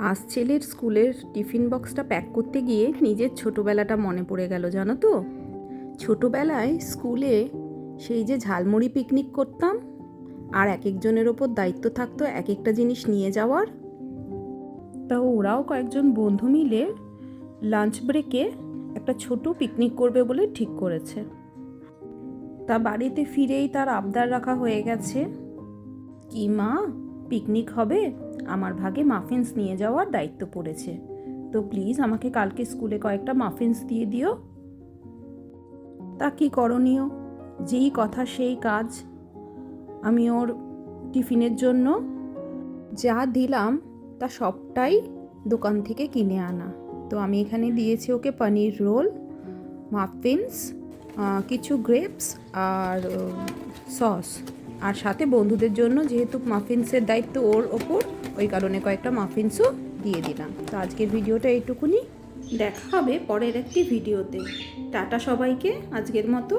আজ ছেলের স্কুলের টিফিন বক্সটা প্যাক করতে গিয়ে নিজের ছোটোবেলাটা মনে পড়ে গেল, জানো তো। ছোটোবেলায় স্কুলে সেই যে ঝালমুড়ি পিকনিক করতাম, আর এক একজনের ওপর দায়িত্ব থাকতো এক একটা জিনিস নিয়ে যাওয়ার। তা ওরাও কয়েকজন বন্ধু মিলে লাঞ্চ ব্রেকে একটা ছোট পিকনিক করবে বলে ঠিক করেছে। তা বাড়িতে ফিরেই তার আবদার রাখা হয়ে গেছে, কি মা, পিকনিক হবে, আমার ভাগে মাফিনস নিয়ে যাওয়ার দায়িত্ব পড়েছে, তো প্লিজ আমাকে কালকে স্কুলে কয়েকটা মাফিনস দিয়ে দিও। তা কি করণীয়, যেই কথা সেই কাজ। আমি ওর টিফিনের জন্য যা দিলাম তা সবটাই দোকান থেকে কিনে আনা। তো আমি এখানে দিয়েছি ওকে পনির রোল, মাফিনস, কিছু গ্রেপস আর সস, আর সাথে বন্ধুদের জন্য যেহেতু মাফিনসের দায়িত্ব ওর ওপর, ওই কারণে কয়েকটা মাফিনসও দিয়ে দিলাম। তো আজকের ভিডিওটা এইটুকুনি, দেখা হবে পরের একটি ভিডিওতে। টাটা সবাইকে, আজকের মতো।